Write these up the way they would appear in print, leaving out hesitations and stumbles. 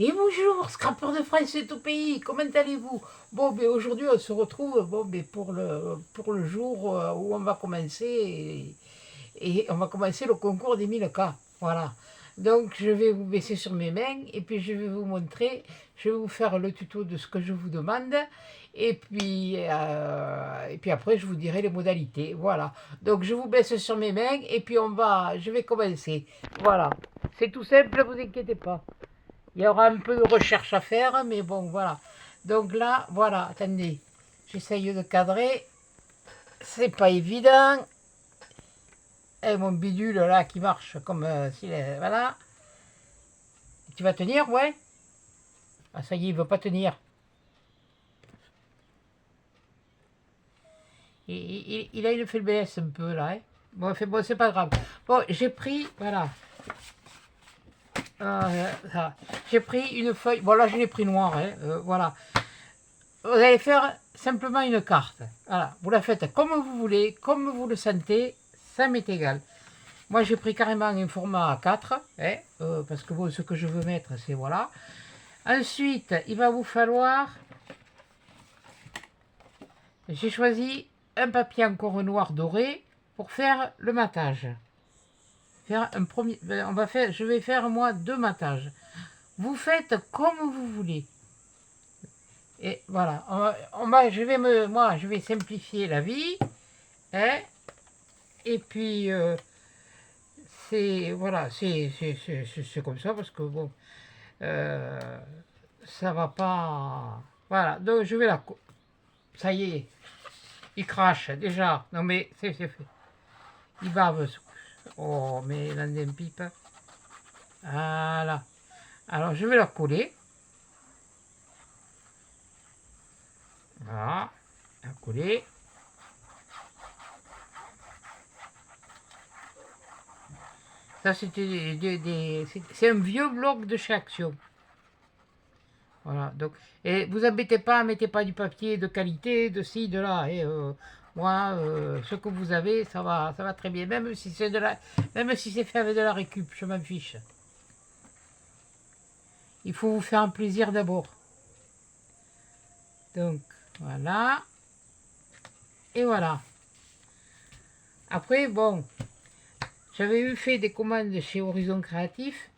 Et bonjour, scrapper de France et tout pays, comment allez-vous? Bon, ben aujourd'hui on se retrouve bon, ben, pour le jour où on va commencer et on va commencer le concours des 1000 cas. Voilà. Donc je vais vous baisser sur mes mains et puis je vais vous montrer, je vais vous faire le tuto de ce que je vous demande et puis après je vous dirai les modalités. Voilà. Donc je vous baisse sur mes mains et puis je vais commencer. Voilà. C'est tout simple, ne vous inquiétez pas. Il y aura un peu de recherche à faire, mais bon, voilà. Donc là, voilà, attendez, j'essaye de cadrer. C'est pas évident. Et mon bidule là qui marche comme voilà. Tu vas tenir, ouais? Ah, ça y est, il veut pas tenir. Il a une faiblesse un peu là, hein. Bon, bon, c'est pas grave. Bon, j'ai pris, voilà. J'ai pris une feuille. Bon, là, je l'ai pris noir, hein, voilà. Vous allez faire simplement une carte. Voilà, vous la faites comme vous voulez, comme vous le sentez, ça m'est égal. Moi, j'ai pris carrément un format A4, hein, parce que bon, ce que je veux mettre, c'est voilà. Ensuite, il va vous falloir... J'ai choisi un papier encore noir doré pour faire le matage. Faire un premier, je vais faire moi 2 matages. Vous faites comme vous voulez. Et voilà, moi, je vais simplifier la vie, hein, et puis c'est voilà, c'est comme ça parce que bon, euh, ça va pas. Voilà, donc je vais ça y est, il crache déjà. Non mais c'est fait. Il bave. Oh, mais il en a une pipe. Voilà. Alors je vais la coller. Voilà, la coller. Ça, c'est un vieux bloc de chez Action. Voilà, donc, et vous embêtez pas, mettez pas du papier de qualité, de ci, de là. Et moi, ce que vous avez, ça va très bien. Même si c'est même si c'est fait avec de la récup, je m'en fiche. Il faut vous faire un plaisir d'abord. Donc, voilà. Et voilà. Après, bon, j'avais eu fait des commandes chez Horizon Créatif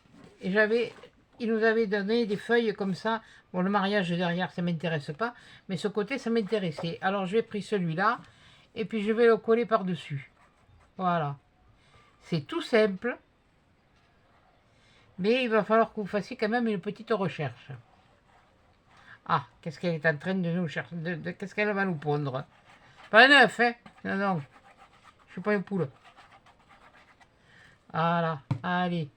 et ils nous avaient donné des feuilles comme ça. Bon, le mariage derrière, ça ne m'intéresse pas, mais ce côté, ça m'intéressait. Alors, j'ai pris celui-là et puis je vais le coller par-dessus. Voilà. C'est tout simple, mais il va falloir que vous fassiez quand même une petite recherche. Ah, qu'est-ce qu'elle est en train de nous chercher, qu'est-ce qu'elle va nous pondre? Pas un œuf, hein? Non, non, je suis pas une poule. Voilà, allez.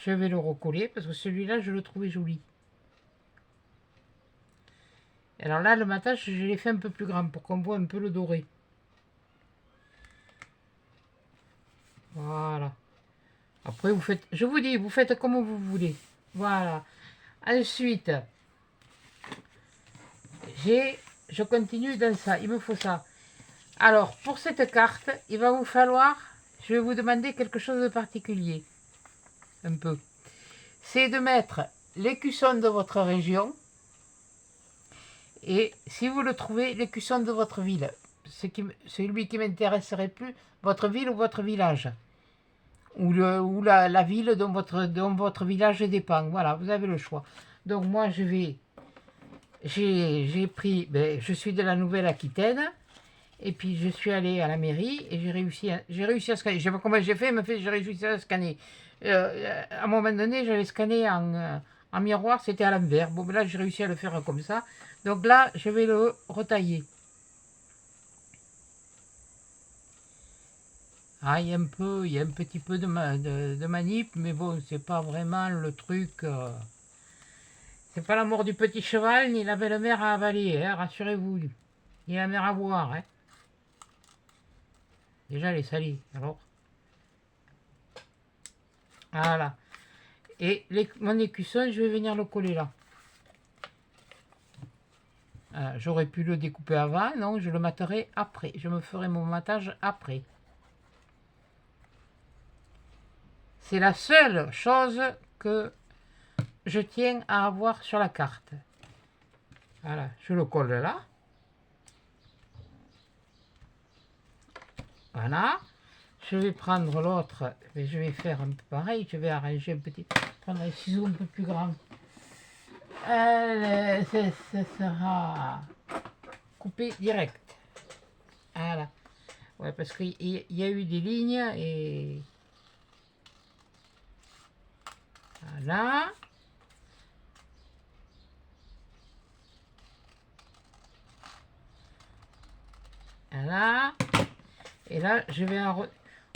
Je vais le recoller parce que celui-là, je le trouvais joli. Alors là, le matage, je l'ai fait un peu plus grand pour qu'on voit un peu le doré. Voilà. Après, vous faites, je vous dis, vous faites comme vous voulez. Voilà. Ensuite, je continue dans ça. Il me faut ça. Alors, pour cette carte, il va vous falloir, je vais vous demander quelque chose de particulier. Un peu. C'est de mettre l'écusson de votre région et, si vous le trouvez, l'écusson de votre ville. Celui qui m'intéresserait plus, votre ville ou votre village. Ou la ville dont votre village dépend. Voilà, vous avez le choix. Donc moi, j'ai pris, je suis de la Nouvelle-Aquitaine, et puis je suis allé à la mairie, et j'ai réussi à scanner. Je ne sais pas comment j'ai fait, mais j'ai réussi à scanner. À un moment donné, j'avais scanné en miroir, c'était à l'envers. Bon, là, j'ai réussi à le faire comme ça. Donc là, je vais le retailler. Ah, il y a un petit peu de manip, mais bon, c'est pas vraiment le truc. C'est pas la mort du petit cheval, ni la belle-mère à avaler, hein, rassurez-vous. Ni la mère à boire, hein. Déjà, elle est salée, alors. Voilà. Et mon écusson, je vais venir le coller là. J'aurais pu le découper avant, non, je le materai après. Je me ferai mon matage après. C'est la seule chose que je tiens à avoir sur la carte. Voilà, je le colle là. Voilà. Je vais prendre l'autre, mais je vais faire un peu pareil. Je vais arranger un petit, prendre un ciseau un peu plus grand. Ça sera coupé direct. Voilà. Ouais, parce qu'il y a eu des lignes et voilà. Voilà. Et là, je vais arrondir.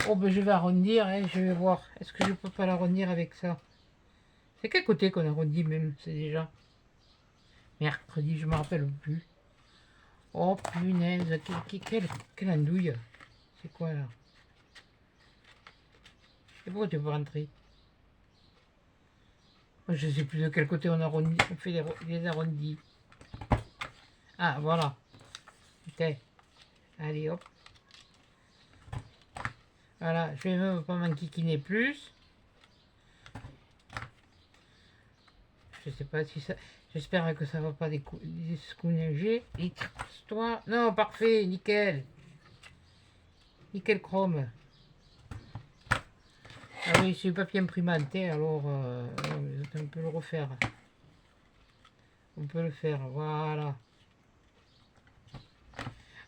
Oh, ben je vais arrondir, hein, je vais voir. Est-ce que je peux pas l'arrondir avec ça? C'est quel côté qu'on arrondit même? C'est déjà mercredi, je me rappelle plus. Oh punaise, quelle andouille. C'est quoi là? Et pourquoi tu peux rentrer? Je sais plus de quel côté on arrondit, on fait les arrondis. Ah voilà. Putain. Allez hop. Voilà, je vais même pas m'enquiquiner plus. Je sais pas si ça... J'espère que ça va pas décounager. Toi. Non, parfait, nickel. Nickel chrome. Ah oui, c'est du papier imprimante, alors on peut le refaire. On peut le faire, voilà.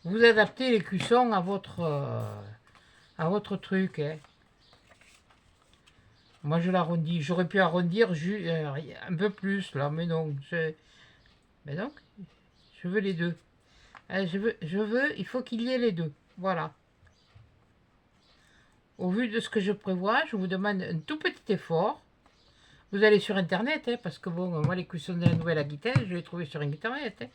Vous adaptez les cuissons à votre truc. Hein. Moi, je l'arrondis. J'aurais pu arrondir un peu plus, là, mais non. Mais donc, je veux les deux. Il faut qu'il y ait les deux. Voilà. Au vu de ce que je prévois, je vous demande un tout petit effort. Vous allez sur Internet, hein, parce que bon, moi, les cuissons de la Nouvelle-Aquitaine, je les trouvais sur Internet. Hein.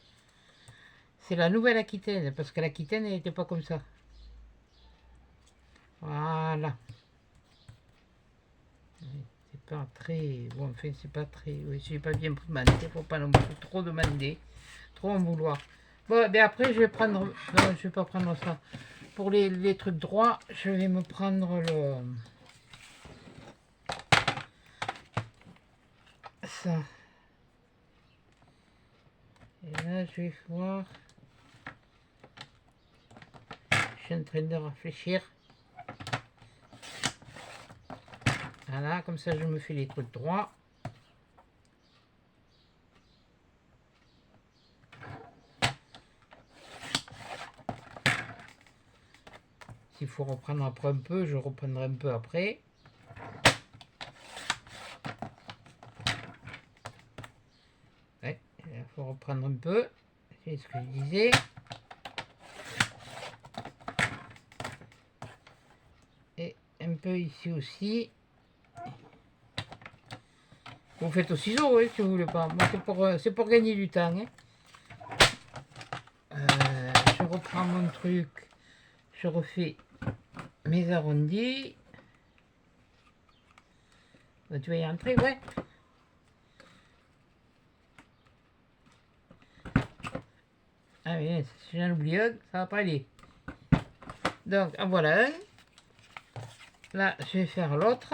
C'est la Nouvelle-Aquitaine, parce que l'Aquitaine n'était pas comme ça. Voilà. C'est pas très... Bon, enfin, c'est pas très... Oui, c'est pas bien demandé, il faut pas non plus trop demander, trop en vouloir. Bon, ben après, je vais prendre... Non, je vais pas prendre ça. Pour les trucs droits, je vais me prendre le... Ça. Et là, je vais voir... Je suis en train de réfléchir. Voilà, comme ça, je me fais les trucs droits. S'il faut reprendre après un peu, je reprendrai un peu après. Ouais, il faut reprendre un peu. C'est ce que je disais. Et un peu ici aussi. Vous faites au ciseau, hein, si vous voulez pas. Moi, c'est pour gagner du temps. Hein. Je reprends mon truc. Je refais mes arrondis. Tu vas y entrer, ouais. Ah oui, si j'en oublie un, ça va pas aller. Donc, en voilà un. Là, je vais faire l'autre.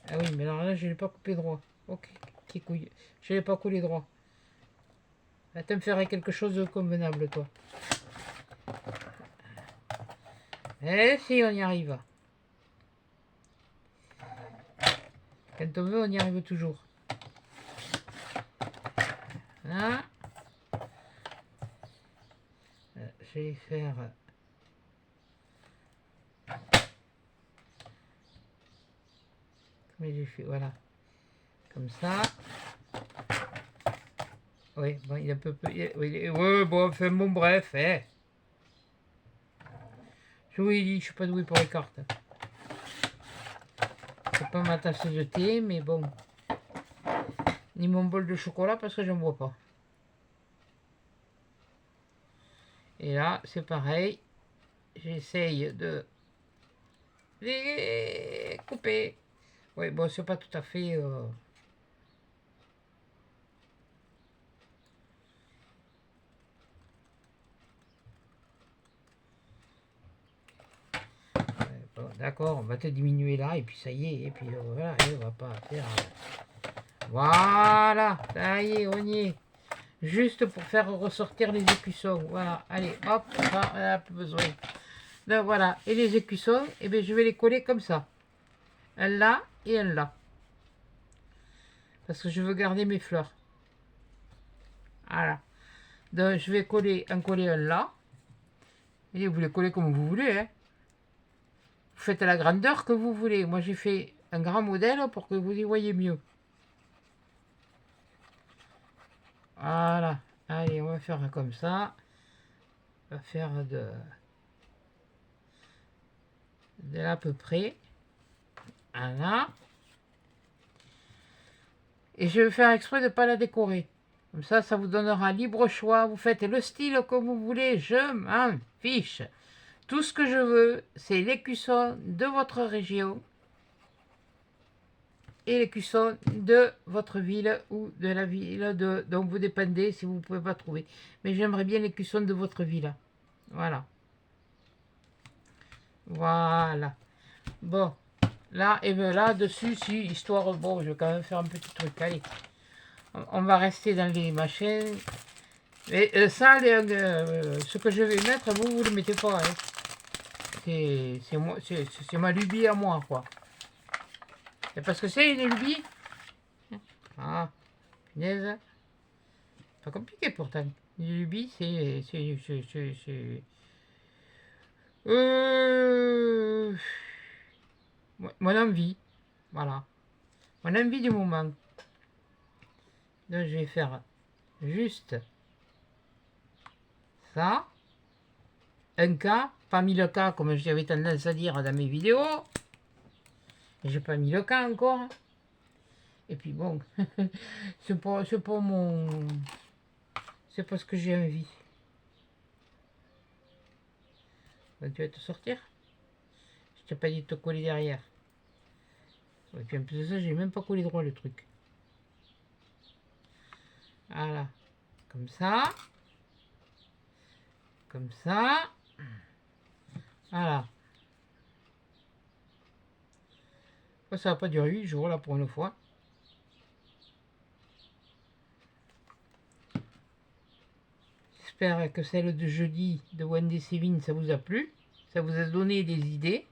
Ah oui, mais alors là, je ne l'ai pas coupé droit. Ok, qui couille. Je ne l'ai pas coulé droit. Là, tu me ferais quelque chose de convenable, toi. Eh si, on y arrive. Quand on veut, on y arrive toujours. Là. Je vais faire... Comme j'ai fait, voilà. Comme ça. Oui, bon, il est un peu... Oui, bon, enfin, bon, bref, eh. Je vous l'ai dit, je suis pas doué pour les cartes. C'est pas ma tasse de thé, mais bon. Ni mon bol de chocolat parce que j'en bois pas. Et là, c'est pareil. J'essaye de les couper. Oui, bon, c'est pas tout à fait... Bon, D'accord, on va te diminuer là, et puis ça y est, et puis voilà, et on va pas faire... Voilà, ça y est, on y est. Juste pour faire ressortir les écussons. Voilà, allez, hop, ça, on n'a plus besoin. Donc voilà, et les écussons, et bien je vais les coller comme ça. Un là et un là. Parce que je veux garder mes fleurs. Voilà. Donc je vais coller un là. Et vous les collez comme vous voulez. Hein. Vous faites la grandeur que vous voulez. Moi j'ai fait un grand modèle pour que vous y voyez mieux. Voilà. Allez, on va faire comme ça. On va faire de là à peu près. Voilà. Et je vais faire exprès de ne pas la décorer. Comme ça vous donnera libre choix. Vous faites le style que vous voulez. Je m'en fiche. Tout ce que je veux, c'est l'écusson de votre région et l'écusson de votre ville ou de la ville dont vous dépendez si vous ne pouvez pas trouver. Mais j'aimerais bien l'écusson de votre ville. Voilà. Voilà. Bon. Là, et bien là, dessus, si, histoire, bon, je vais quand même faire un petit truc. Allez. On va rester dans les machines. Et ça, ce que je vais mettre, vous ne le mettez pas. Hein. C'est ma lubie à moi, quoi. C'est parce que c'est une lubie. Ah, punaise. Pas compliqué pourtant. Une lubie, c'est... Mon envie. Voilà. Mon envie du moment. Donc je vais faire juste ça. Un cas, pas mis le cas comme j'avais tendance à dire dans mes vidéos. J'ai pas mis le cas encore. Et puis bon, c'est pas mon... C'est pas ce que j'ai envie. Tu vas te sortir. Je t'ai pas dit de te coller derrière. Et puis en plus de ça, j'ai même pas collé droit le truc. Voilà. Comme ça. Comme ça. Voilà. Ça va pas durer 8 jours là pour une fois. J'espère que celle de jeudi de Wendy Sévin, ça vous a plu. Ça vous a donné des idées.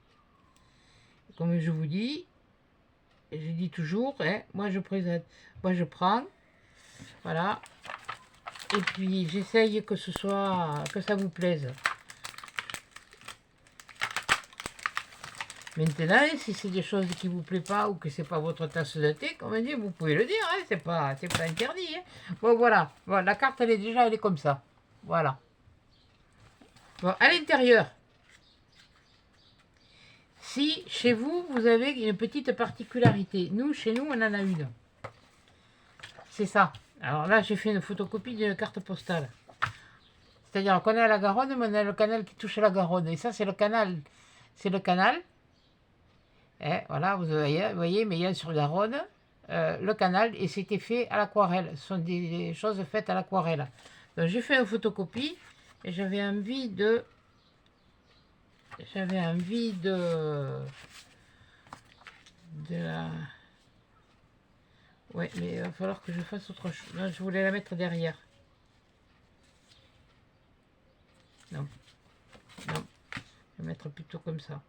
Comme je vous dis, je dis toujours, hein, moi je présente, moi je prends, voilà, et puis j'essaye que ce soit, que ça vous plaise. Maintenant, si c'est des choses qui vous plaisent pas ou que c'est pas votre tasse de thé, comme on dit, vous pouvez le dire, hein, c'est pas interdit. Hein. Bon voilà, voilà, la carte elle est comme ça, voilà. Bon, à l'intérieur. Si chez vous, vous avez une petite particularité, nous, chez nous, on en a une. C'est ça. Alors là, j'ai fait une photocopie d'une carte postale. C'est-à-dire qu'on est à la Garonne, mais on a le canal qui touche à la Garonne. Et ça, c'est le canal. C'est le canal. Et voilà, vous voyez, mais il y a sur Garonne, le canal, et c'était fait à l'aquarelle. Ce sont des choses faites à l'aquarelle. Donc j'ai fait une photocopie, et j'avais envie de... Ouais, mais il va falloir que je fasse autre chose. Là, je voulais la mettre derrière. Non. Non. Je vais mettre plutôt comme ça.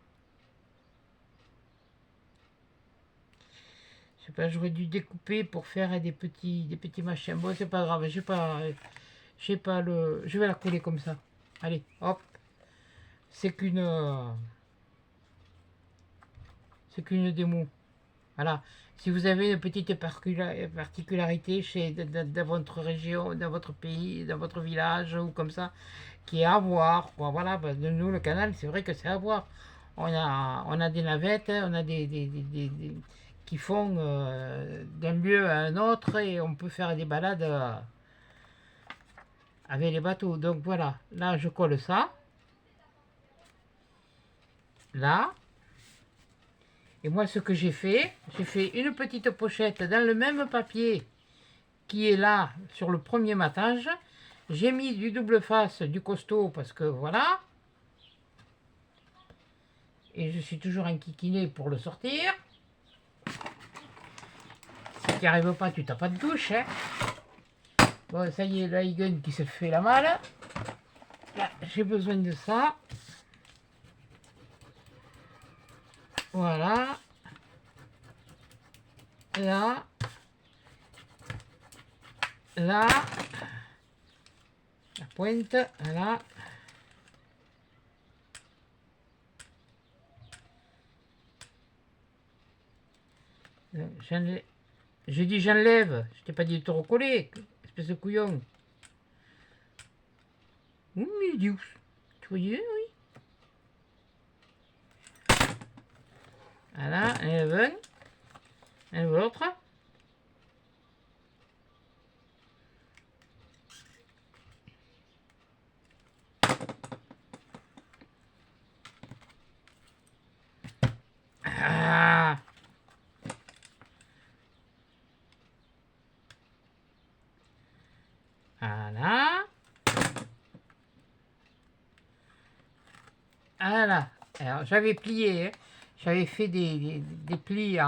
Je sais pas, j'aurais dû découper pour faire des petits machins. Bon, c'est pas grave, j'ai pas le... Je vais la coller comme ça. Allez, hop. C'est qu'une démo. Voilà. Si vous avez une petite particularité dans votre région, dans votre pays, dans votre village ou comme ça, qui est à voir, voilà, bah, de nous, le canal, c'est vrai que c'est à voir. On a des navettes, on a qui font d'un lieu à un autre et on peut faire des balades avec les bateaux. Donc voilà, là je colle ça. Là. Et moi, ce que j'ai fait une petite pochette dans le même papier qui est là sur le premier matage. J'ai mis du double face, du costaud, parce que voilà. Et je suis toujours enquiquiné pour le sortir. Si tu n'y arrives pas, tu n'as pas de douche. Hein. Bon, ça y est, le high gun qui se fait la malle. Là, j'ai besoin de ça. Voilà. Là. Là. La pointe. Voilà. Je dis j'enlève. Je t'ai pas dit de te recoller. Espèce de couillon. Oui, mais Dieu. Tu voyais, oui. Voilà, enlève un. Enlève l'autre. Ah. Voilà. Voilà. Alors, j'avais plié, hein. J'avais fait des plis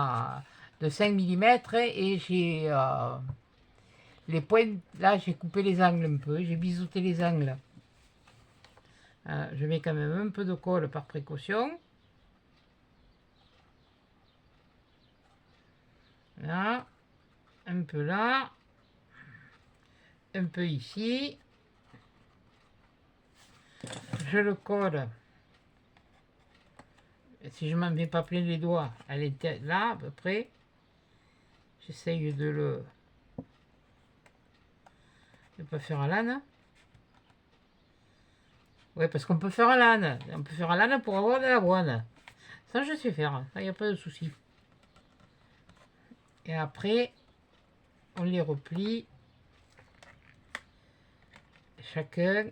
de 5 mm et j'ai les points, là j'ai coupé les angles un peu, j'ai biseauté les angles. Je mets quand même un peu de colle par précaution. Là, un peu là, un peu ici. Je le colle. Si je m'en mets pas plein les doigts, elle est là à peu près. J'essaye de pas faire à l'âne. Ouais, parce qu'on peut faire à l'âne. On peut faire à l'âne pour avoir de l'avoine. Ça, je sais faire. Ça, il n'y a pas de souci. Et après, on les replie. Chacun.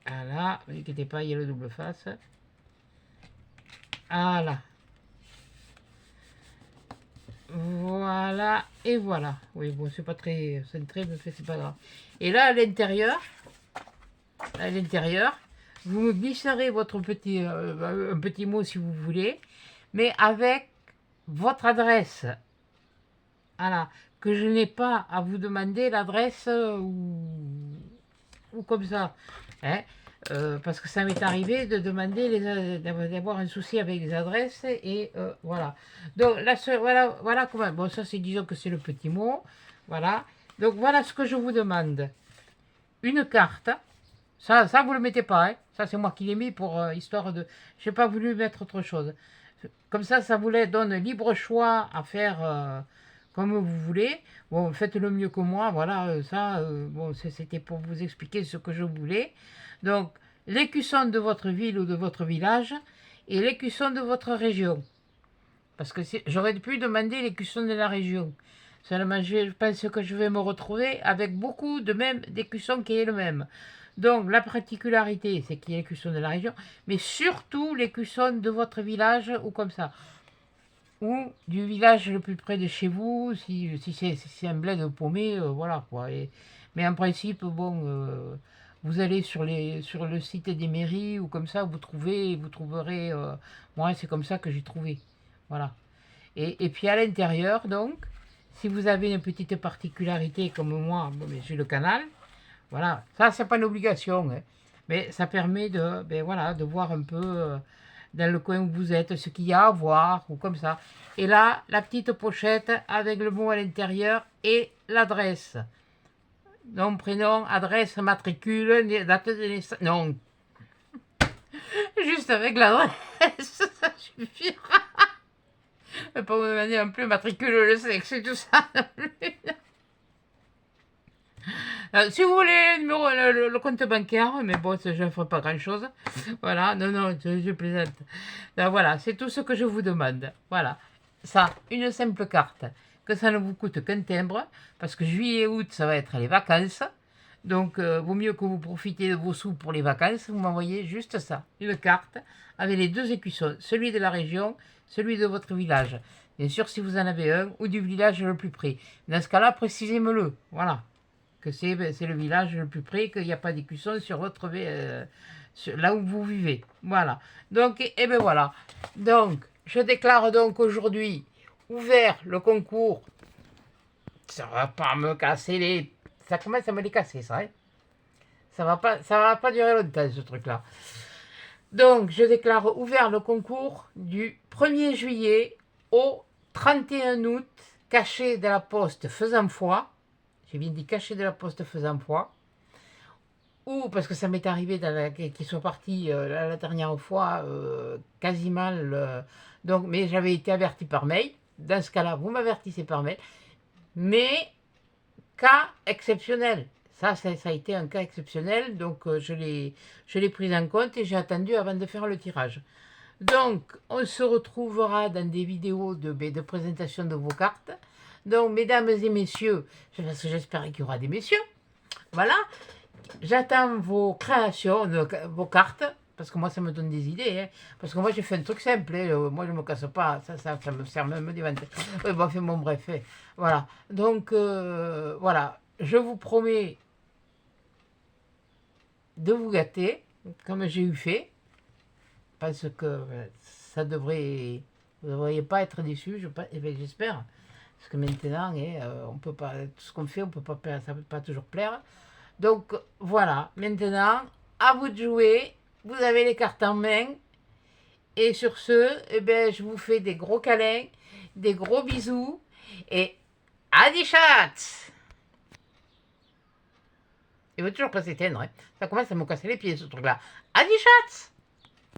Voilà. Ne vous inquiétez pas, il y a le double face. Voilà. Voilà. Et voilà. Oui, bon, c'est pas très centré, mais c'est pas grave. Et là, à l'intérieur, vous me glisserez votre petit, un petit mot si vous voulez, mais avec votre adresse. Voilà, que je n'ai pas à vous demander l'adresse ou comme ça. Hein. Parce que ça m'est arrivé de demander d'avoir un souci avec les adresses et voilà. Donc là, voilà comment. Bon, ça c'est disons que c'est le petit mot. Voilà. Donc voilà ce que je vous demande. Une carte. Ça vous le mettez pas. Hein. Ça c'est moi qui l'ai mis pour histoire de. J'ai pas voulu mettre autre chose. Comme ça vous donne libre choix à faire comme vous voulez. Bon, faites le mieux que moi. Voilà, bon, c'était pour vous expliquer ce que je voulais. Donc, l'écusson de votre ville ou de votre village et l'écusson de votre région. Parce que j'aurais pu demander l'écusson de la région. Seulement, je pense que je vais me retrouver avec beaucoup de même d'écussons qui est le même. Donc, la particularité, c'est qu'il y a l'écusson de la région, mais surtout l'écusson de votre village ou comme ça. Ou du village le plus près de chez vous, si c'est un bled paumé, voilà quoi. Mais en principe, bon, vous allez sur le site des mairies ou comme ça, vous trouverez. Moi, c'est comme ça que j'ai trouvé. Voilà. Et puis à l'intérieur, donc, si vous avez une petite particularité comme moi, bon, mais j'ai le canal, voilà. Ça, c'est pas une obligation, hein, mais ça permet ben, voilà, de voir un peu dans le coin où vous êtes ce qu'il y a à voir ou comme ça. Et là, la petite pochette avec le mot à l'intérieur et l'adresse. Nom, prénom, adresse, matricule, date de naissance. Non. Juste avec l'adresse, ça suffira. Pas vous demander un peu matricule, le sexe et tout ça. Si vous voulez le compte bancaire, mais bon, je ne ferai pas grand chose. Voilà, non, je plaisante. Donc, voilà, c'est tout ce que je vous demande. Voilà, ça, une simple carte, que ça ne vous coûte qu'un timbre, parce que juillet et août, ça va être les vacances. Donc, vaut mieux que vous profitez de vos sous pour les vacances. Vous m'envoyez juste ça, une carte avec les deux écussons, celui de la région, celui de votre village. Bien sûr, si vous en avez un, ou du village le plus près. Dans ce cas-là, précisez-me-le. Voilà. Que c'est le village le plus près, qu'il n'y a pas d'écusson là où vous vivez. Voilà. Donc, et ben voilà. Donc, je déclare donc aujourd'hui ouvert le concours. Ça va pas me casser les... Ça commence à me les casser, ça. Hein, ça va pas durer longtemps, ce truc-là. Donc, je déclare ouvert le concours du 1er juillet au 31 août, caché de la poste faisant foi. J'ai bien dit caché de la poste faisant foi. Ou parce que ça m'est arrivé qu'ils soient partis la dernière fois quasi mal. Donc, mais j'avais été averti par mail. Dans ce cas-là, vous m'avertissez par mail. Mais cas exceptionnel. Ça a été un cas exceptionnel, donc je l'ai pris en compte et j'ai attendu avant de faire le tirage. Donc, on se retrouvera dans des vidéos de présentation de vos cartes. Donc, mesdames et messieurs, parce que j'espère qu'il y aura des messieurs, voilà, j'attends vos créations, vos cartes, parce que moi, ça me donne des idées. Hein, parce que moi, j'ai fait un truc simple. Hein, moi, je ne me casse pas. Ça me sert même d'éventer. Bon, bref. Hein, voilà. Donc, voilà. Je vous promets de vous gâter, comme j'ai eu fait. Parce que ça devrait... Vous ne devriez pas être déçus, j'espère. Parce que maintenant, on peut pas, tout ce qu'on fait, on peut pas, ça ne peut pas toujours plaire. Donc voilà, maintenant, à vous de jouer. Vous avez les cartes en main. Et sur ce, eh ben, je vous fais des gros câlins, des gros bisous. Et adi chat! Il veut toujours pas s'éteindre. Hein. Ça commence à me casser les pieds, ce truc-là. Adi chat!